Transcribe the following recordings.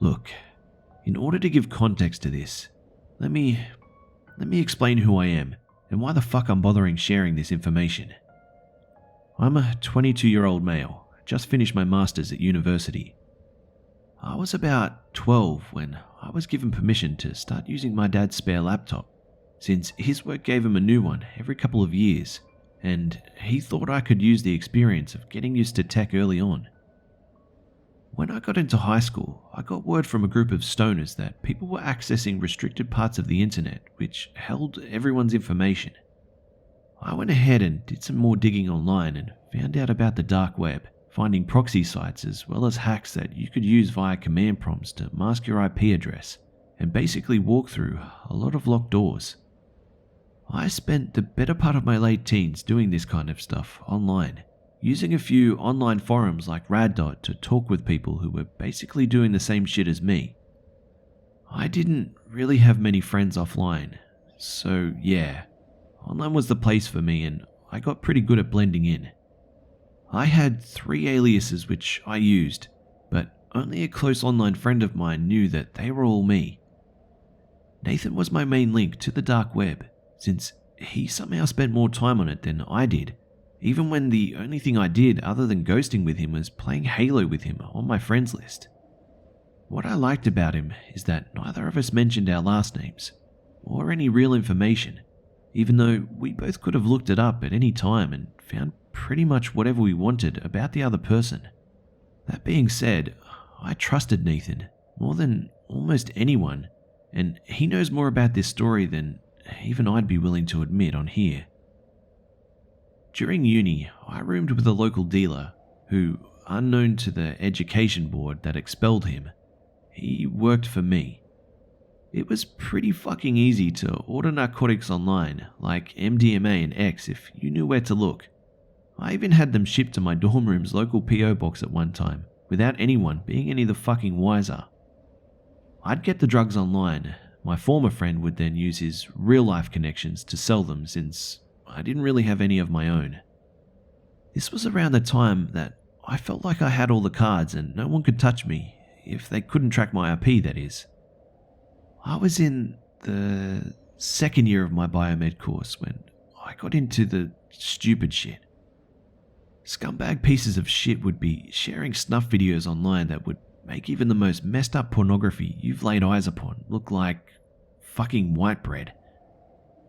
Look, in order to give context to this, let me explain who I am and why the fuck I'm bothering sharing this information. I'm a 22-year-old male, just finished my master's at university. I was about 12 when I was given permission to start using my dad's spare laptop, since his work gave him a new one every couple of years, and he thought I could use the experience of getting used to tech early on. When I got into high school, I got word from a group of stoners that people were accessing restricted parts of the internet which held everyone's information. I went ahead and did some more digging online and found out about the dark web, finding proxy sites as well as hacks that you could use via command prompts to mask your IP address and basically walk through a lot of locked doors. I spent the better part of my late teens doing this kind of stuff online, using a few online forums like Raddot to talk with people who were basically doing the same shit as me. I didn't really have many friends offline, so yeah, online was the place for me and I got pretty good at blending in. I had 3 aliases which I used, but only a close online friend of mine knew that they were all me. Nathan was my main link to the dark web, since he somehow spent more time on it than I did, even when the only thing I did other than ghosting with him was playing Halo with him on my friends list. What I liked about him is that neither of us mentioned our last names, or any real information, even though we both could have looked it up at any time and found pretty much whatever we wanted about the other person. That being said, I trusted Nathan more than almost anyone, and he knows more about this story than even I'd be willing to admit on here. During uni, I roomed with a local dealer who, unknown to the education board that expelled him, he worked for me. It was pretty fucking easy to order narcotics online, like MDMA and X, if you knew where to look. I even had them shipped to my dorm room's local PO box at one time, without anyone being any the fucking wiser. I'd get the drugs online. My former friend would then use his real-life connections to sell them, since I didn't really have any of my own. This was around the time that I felt like I had all the cards and no one could touch me, if they couldn't track my IP, that is. I was in the second year of my biomed course when I got into the stupid shit. Scumbag pieces of shit would be sharing snuff videos online that would make even the most messed up pornography you've laid eyes upon look like fucking white bread.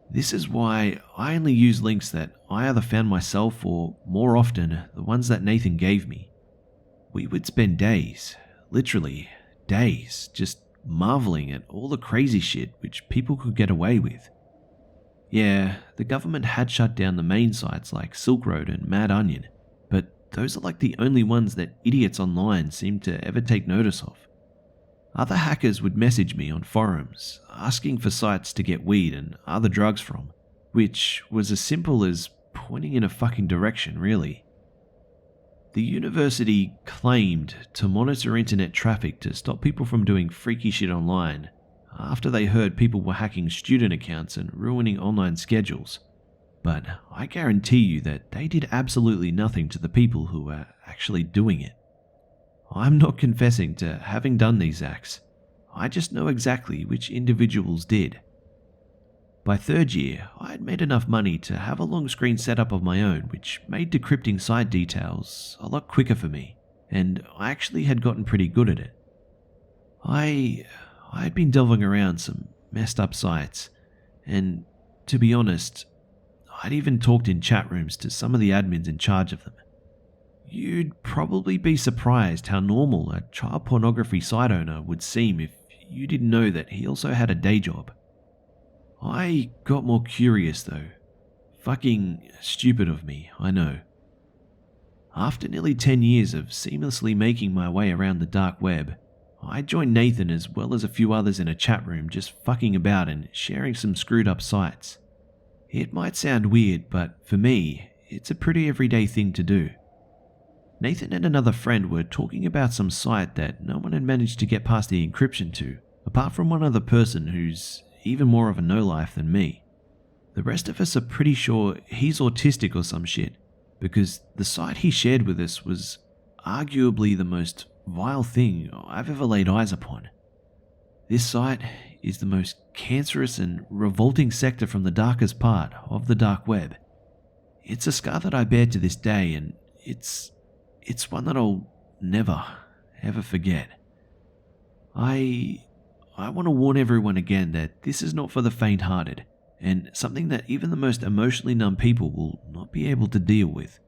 This is why I only use links that I either found myself or, more often, the ones that Nathan gave me. We would spend days, literally days, just marveling at all the crazy shit which people could get away with. Yeah, the government had shut down the main sites like Silk Road and Mad Onion, but those are like the only ones that idiots online seem to ever take notice of. Other hackers would message me on forums, asking for sites to get weed and other drugs from, which was as simple as pointing in a fucking direction, really. The university claimed to monitor internet traffic to stop people from doing freaky shit online after they heard people were hacking student accounts and ruining online schedules. But I guarantee you that they did absolutely nothing to the people who were actually doing it. I'm not confessing to having done these acts. I just know exactly which individuals did. By third year, I had made enough money to have a long screen setup of my own, which made decrypting site details a lot quicker for me, and I actually had gotten pretty good at it. I had been delving around some messed up sites, and to be honest, I'd even talked in chat rooms to some of the admins in charge of them. You'd probably be surprised how normal a child pornography site owner would seem if you didn't know that he also had a day job. I got more curious though. Fucking stupid of me, I know. After nearly 10 years of seamlessly making my way around the dark web, I joined Nathan as well as a few others in a chat room just fucking about and sharing some screwed up sites. It might sound weird, but for me, it's a pretty everyday thing to do. Nathan and another friend were talking about some site that no one had managed to get past the encryption to, apart from one other person who's even more of a no-life than me. The rest of us are pretty sure he's autistic or some shit, because the site he shared with us was arguably the most vile thing I've ever laid eyes upon. This site is the most cancerous and revolting sector from the darkest part of the dark web. It's a scar that I bear to this day, and it's one that I'll never, ever forget. I want to warn everyone again that this is not for the faint-hearted, and something that even the most emotionally numb people will not be able to deal with.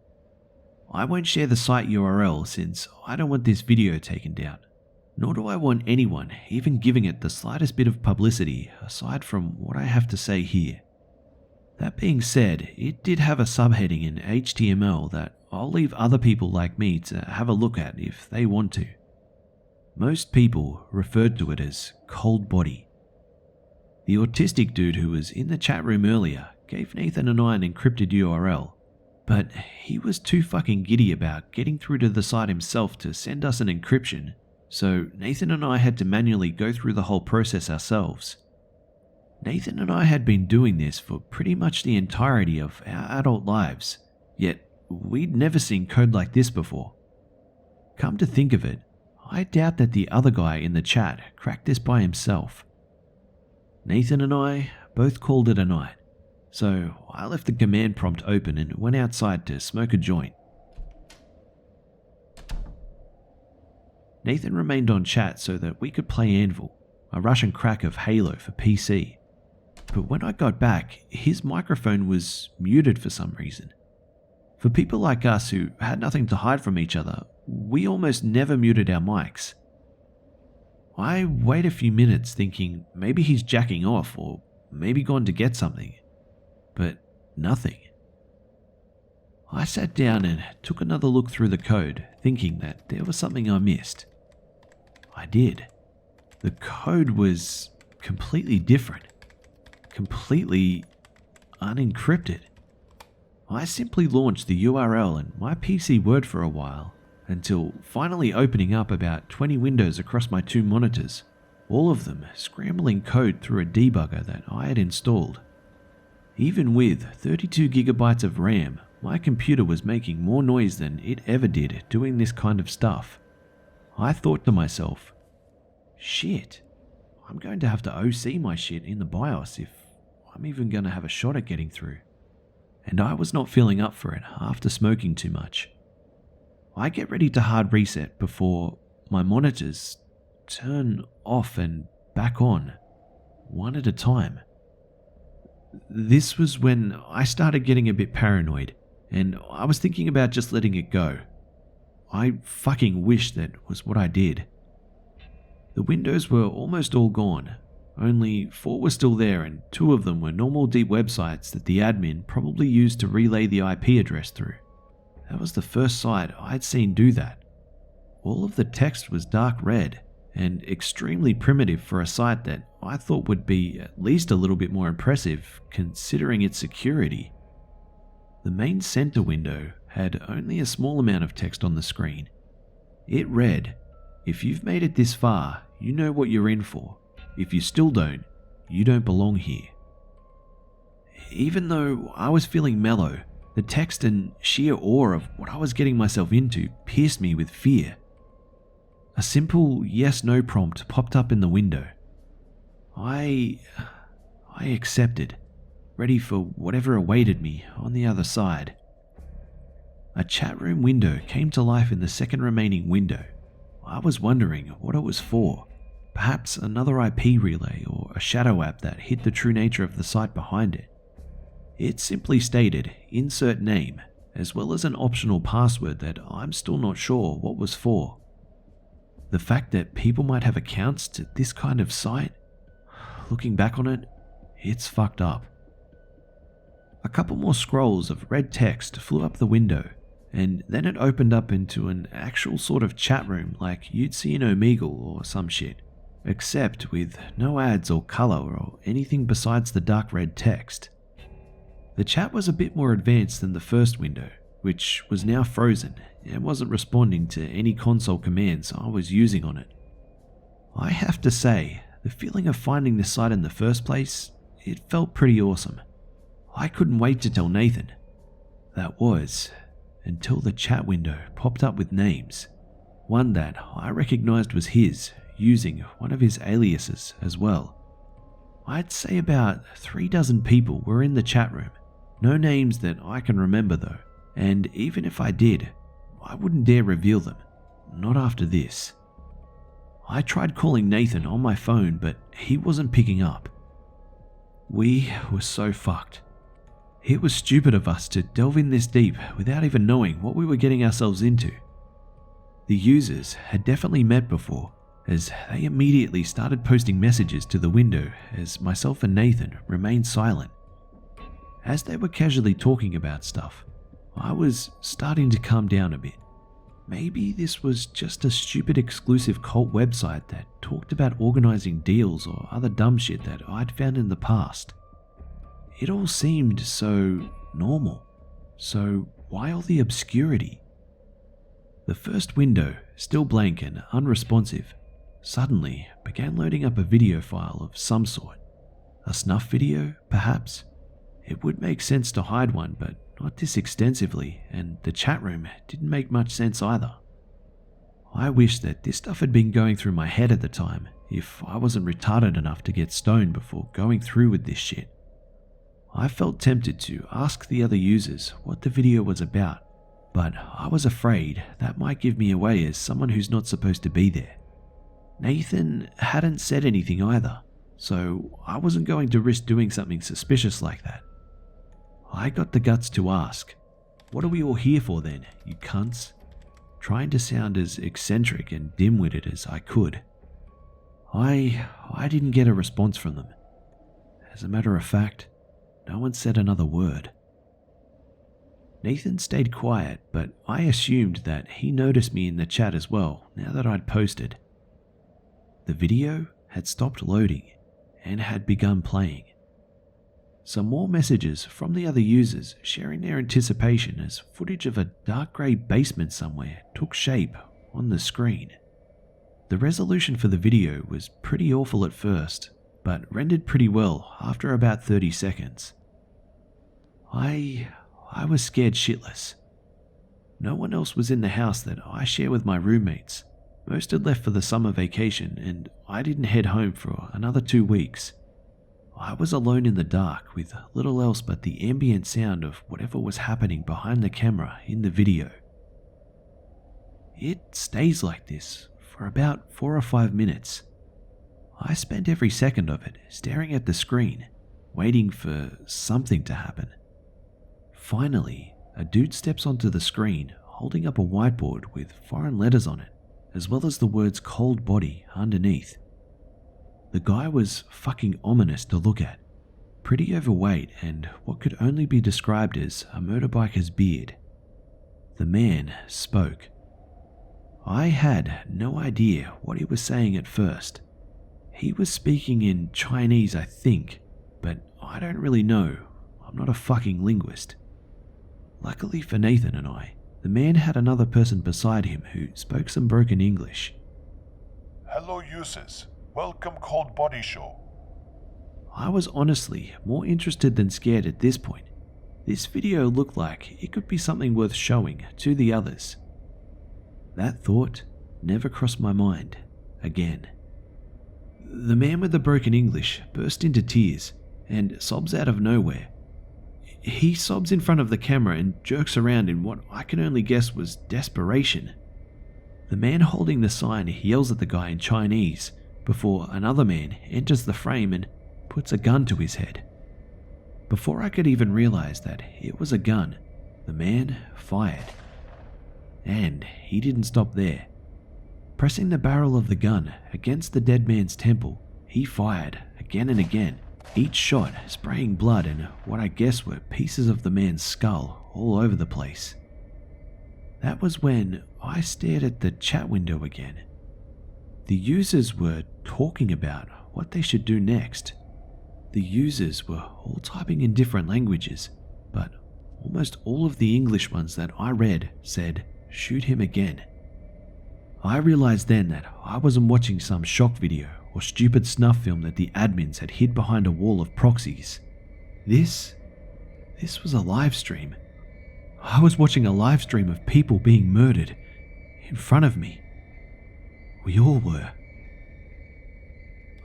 I won't share the site URL since I don't want this video taken down, nor do I want anyone even giving it the slightest bit of publicity aside from what I have to say here. That being said, it did have a subheading in HTML that I'll leave other people like me to have a look at if they want to. Most people referred to it as cold body. The autistic dude who was in the chat room earlier gave Nathan and I an encrypted URL, but he was too fucking giddy about getting through to the site himself to send us an encryption, so Nathan and I had to manually go through the whole process ourselves. Nathan and I had been doing this for pretty much the entirety of our adult lives, yet we'd never seen code like this before. Come to think of it, I doubt that the other guy in the chat cracked this by himself. Nathan and I both called it a night, so I left the command prompt open and went outside to smoke a joint. Nathan remained on chat so that we could play Anvil, a Russian crack of Halo for PC. But when I got back, his microphone was muted for some reason. For people like us who had nothing to hide from each other, we almost never muted our mics. I wait a few minutes thinking maybe he's jacking off or maybe gone to get something, but nothing. I sat down and took another look through the code, thinking that there was something I missed. I did. The code was completely different, completely unencrypted. I simply launched the URL and my PC worked for a while, until finally opening up about 20 windows across my 2 monitors, all of them scrambling code through a debugger that I had installed. Even with 32 gigabytes of RAM, my computer was making more noise than it ever did doing this kind of stuff. I thought to myself, shit, I'm going to have to OC my shit in the BIOS if I'm even going to have a shot at getting through. And I was not feeling up for it after smoking too much. I get ready to hard reset before my monitors turn off and back on, one at a time. This was when I started getting a bit paranoid, and I was thinking about just letting it go. I fucking wish that was what I did. The windows were almost all gone, only 4 were still there and 2 of them were normal deep websites that the admin probably used to relay the IP address through. That was the first site I'd seen do that. All of the text was dark red and extremely primitive for a site that I thought would be at least a little bit more impressive considering its security. The main center window had only a small amount of text on the screen. It read, "If you've made it this far, you know what you're in for. If you still don't, you don't belong here." Even though I was feeling mellow, the text and sheer awe of what I was getting myself into pierced me with fear. A simple yes-no prompt popped up in the window. I accepted, ready for whatever awaited me on the other side. A chat room window came to life in the second remaining window. I was wondering what it was for. Perhaps another IP relay or a shadow app that hid the true nature of the site behind it. It simply stated insert name, as well as an optional password that I'm still not sure what was for. The fact that people might have accounts to this kind of site, looking back on it, it's fucked up. A couple more scrolls of red text flew up the window, and then it opened up into an actual sort of chat room like you'd see in Omegle or some shit, except with no ads or color or anything besides the dark red text. The chat was a bit more advanced than the first window, which was now frozen and wasn't responding to any console commands I was using on it. I have to say, the feeling of finding this site in the first place, it felt pretty awesome. I couldn't wait to tell Nathan. That was, until the chat window popped up with names. one that I recognized was his, using one of his aliases as well. I'd say about 36 people were in the chat room, no names that I can remember though, and even if I did, I wouldn't dare reveal them, not after this. I tried calling Nathan on my phone, but he wasn't picking up. We were so fucked. It was stupid of us to delve in this deep without even knowing what we were getting ourselves into. The users had definitely met before, as they immediately started posting messages to the window as myself and Nathan remained silent. As they were casually talking about stuff, I was starting to calm down a bit. Maybe this was just a stupid exclusive cult website that talked about organizing deals or other dumb shit that I'd found in the past. It all seemed so normal. So why all the obscurity? The first window, still blank and unresponsive, suddenly began loading up a video file of some sort. A snuff video, perhaps? It would make sense to hide one, but not this extensively, and the chat room didn't make much sense either. I wish that this stuff had been going through my head at the time, if I wasn't retarded enough to get stoned before going through with this shit. I felt tempted to ask the other users what the video was about, but I was afraid that might give me away as someone who's not supposed to be there. Nathan hadn't said anything either, so I wasn't going to risk doing something suspicious like that. I got the guts to ask, "What are we all here for then, you cunts?" Trying to sound as eccentric and dim-witted as I could. I didn't get a response from them. As a matter of fact, no one said another word. Nathan stayed quiet, but I assumed that he noticed me in the chat as well now that I'd posted. The video had stopped loading and had begun playing. Some more messages from the other users sharing their anticipation as footage of a dark grey basement somewhere took shape on the screen. The resolution for the video was pretty awful at first, but rendered pretty well after about 30 seconds. I was scared shitless. No one else was in the house that I share with my roommates. Most had left for the summer vacation, and I didn't head home for another 2 weeks. I was alone in the dark with little else but the ambient sound of whatever was happening behind the camera in the video. It stays like this for about 4 or 5 minutes. I spent every second of it staring at the screen, waiting for something to happen. Finally, a dude steps onto the screen holding up a whiteboard with foreign letters on it, as well as the words "cold body" underneath. The guy was fucking ominous to look at, pretty overweight and what could only be described as a motorbiker's beard. The man spoke. I had no idea what he was saying at first. He was speaking in Chinese, I think, but I don't really know. I'm not a fucking linguist. Luckily for Nathan and I, the man had another person beside him who spoke some broken English. "Hello users, welcome Cold Body Show." I was honestly more interested than scared at this point. This video looked like it could be something worth showing to the others. That thought never crossed my mind again. The man with the broken English burst into tears and sobs out of nowhere. He sobs in front of the camera and jerks around in what I can only guess was desperation. The man holding the sign yells at the guy in Chinese before another man enters the frame and puts a gun to his head. Before I could even realize that it was a gun, the man fired. And he didn't stop there. Pressing the barrel of the gun against the dead man's temple, he fired again and again, each shot spraying blood and what I guess were pieces of the man's skull all over the place. That was when I stared at the chat window again. The users were talking about what they should do next. The users were all typing in different languages, but almost all of the English ones that I read said, "Shoot him again." I realized then that I wasn't watching some shock video or stupid snuff film that the admins had hid behind a wall of proxies. This was a live stream. I was watching a live stream of people being murdered in front of me. We all were.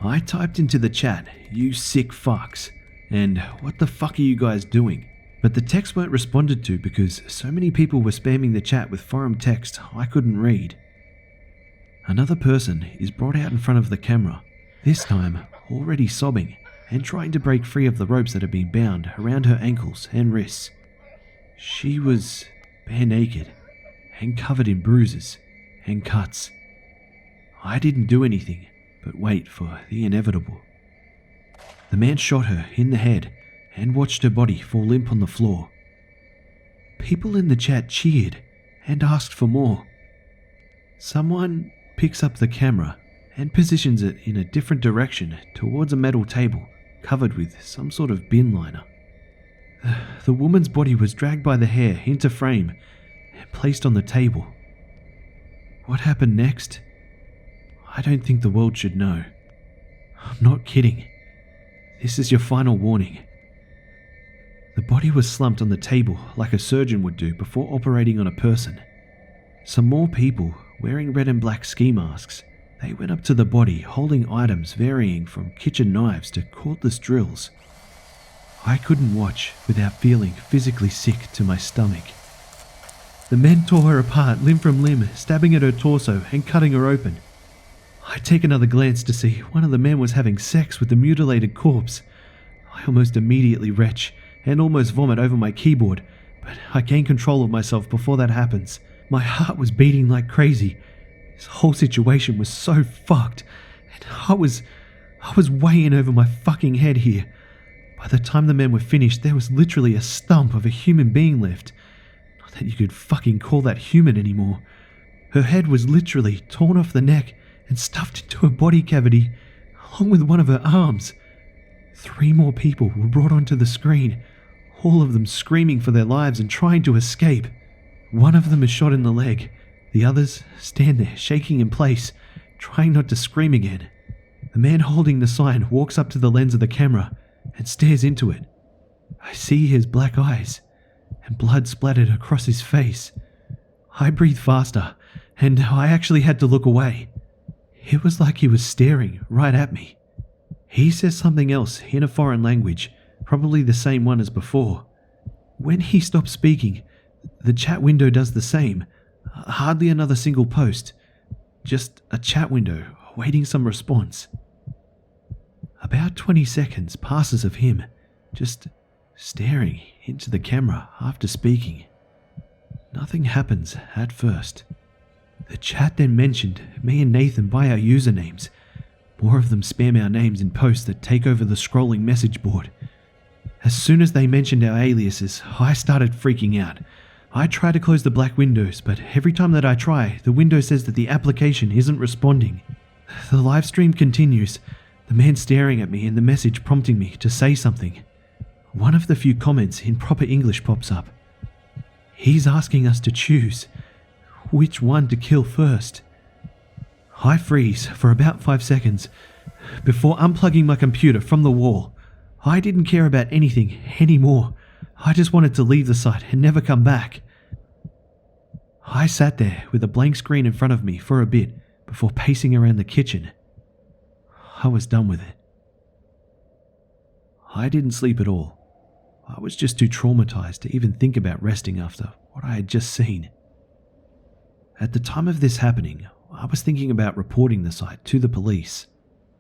I typed into the chat, "You sick fucks," and "What the fuck are you guys doing?" But the texts weren't responded to because so many people were spamming the chat with forum text I couldn't read. Another person is brought out in front of the camera, this time already sobbing and trying to break free of the ropes that had been bound around her ankles and wrists. She was bare naked and covered in bruises and cuts. I didn't do anything but wait for the inevitable. The man shot her in the head and watched her body fall limp on the floor. People in the chat cheered and asked for more. Someone picks up the camera and positions it in a different direction towards a metal table covered with some sort of bin liner. The woman's body was dragged by the hair into frame and placed on the table. What happened next? I don't think the world should know. I'm not kidding. This is your final warning. The body was slumped on the table like a surgeon would do before operating on a person. Some more people, wearing red and black ski masks, they went up to the body holding items varying from kitchen knives to cordless drills. I couldn't watch without feeling physically sick to my stomach. The men tore her apart limb from limb, stabbing at her torso and cutting her open. I take another glance to see one of the men was having sex with the mutilated corpse. I almost immediately retch and almost vomit over my keyboard, but I gain control of myself before that happens. My heart was beating like crazy. This whole situation was so fucked, and I was way in over my fucking head here. By the time the men were finished, there was literally a stump of a human being left. Not that you could fucking call that human anymore. Her head was literally torn off the neck and stuffed into her body cavity, along with one of her arms. 3 more people were brought onto the screen, all of them screaming for their lives and trying to escape. One of them is shot in the leg. The others stand there, shaking in place, trying not to scream again. The man holding the sign walks up to the lens of the camera and stares into it. I see his black eyes and blood splattered across his face. I breathe faster, and I actually had to look away. It was like he was staring right at me. He says something else in a foreign language, probably the same one as before. When he stops speaking, the chat window does the same. Hardly another single post. Just a chat window awaiting some response. About 20 seconds passes of him just staring into the camera after speaking. Nothing happens at first. The chat then mentioned me and Nathan by our usernames. More of them spam our names in posts that take over the scrolling message board. As soon as they mentioned our aliases, I started freaking out. I try to close the black windows, but every time that I try, the window says that the application isn't responding. The live stream continues, the man staring at me and the message prompting me to say something. One of the few comments in proper English pops up. He's asking us to choose which one to kill first. I freeze for about 5 seconds before unplugging my computer from the wall. I didn't care about anything anymore. I just wanted to leave the site and never come back. I sat there with a blank screen in front of me for a bit before pacing around the kitchen. I was done with it. I didn't sleep at all. I was just too traumatized to even think about resting after what I had just seen. At the time of this happening, I was thinking about reporting the site to the police,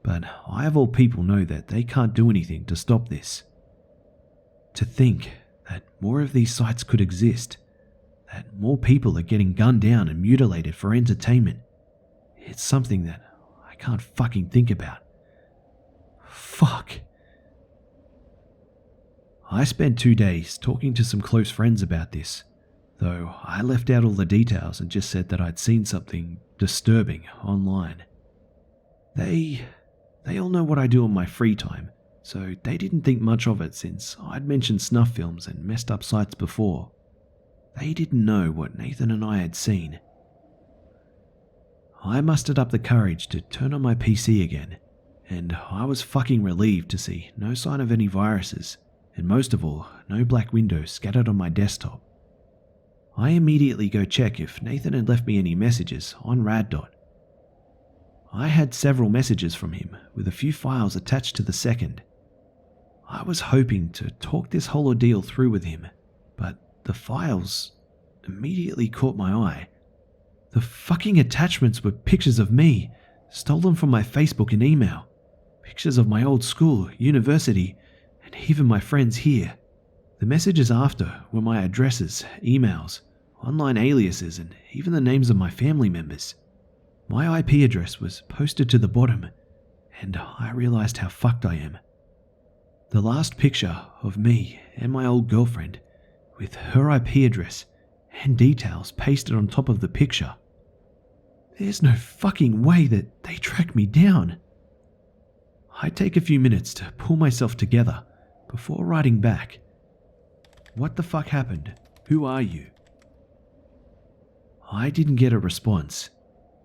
but I of all people know that they can't do anything to stop this. To think that more of these sites could exist, that more people are getting gunned down and mutilated for entertainment, it's something that I can't fucking think about. Fuck. I spent 2 days talking to some close friends about this, though I left out all the details and just said that I'd seen something disturbing online. They all know what I do in my free time, so they didn't think much of it since I'd mentioned snuff films and messed up sites before. They didn't know what Nathan and I had seen. I mustered up the courage to turn on my PC again, and I was fucking relieved to see no sign of any viruses, and most of all, no black windows scattered on my desktop. I immediately go check if Nathan had left me any messages on Raddot. I had several messages from him with a few files attached to the second. I was hoping to talk this whole ordeal through with him, but the files immediately caught my eye. The fucking attachments were pictures of me, stolen from my Facebook and email, pictures of my old school, university, and even my friends here. The messages after were my addresses, emails, online aliases, and even the names of my family members. My IP address was posted to the bottom, and I realized how fucked I am. The last picture of me and my old girlfriend, with her IP address and details pasted on top of the picture. There's no fucking way that they tracked me down. I take a few minutes to pull myself together before writing back. What the fuck happened? Who are you? I didn't get a response,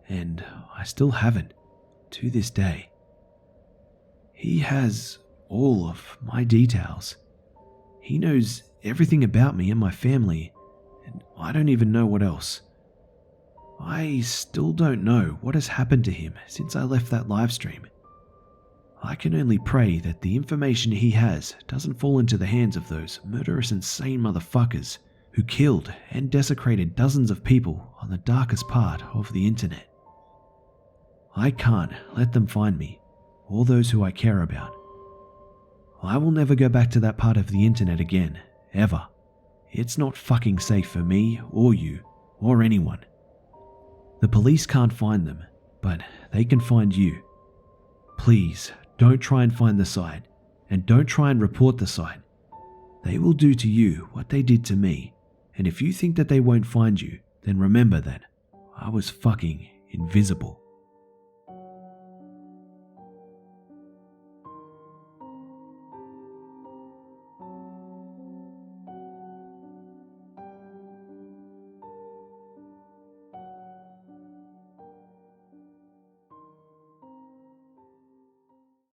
and I still haven't, to this day. He has all of my details. He knows everything about me and my family, and I don't even know what else. I still don't know what has happened to him since I left that live stream. I can only pray that the information he has doesn't fall into the hands of those murderous, insane motherfuckers who killed and desecrated dozens of people on the darkest part of the internet. I can't let them find me or those who I care about. I will never go back to that part of the internet again, ever. It's not fucking safe for me or you or anyone. The police can't find them, but they can find you. Please don't try and find the site, and don't try and report the site. They will do to you what they did to me, and if you think that they won't find you, then remember that I was fucking invisible.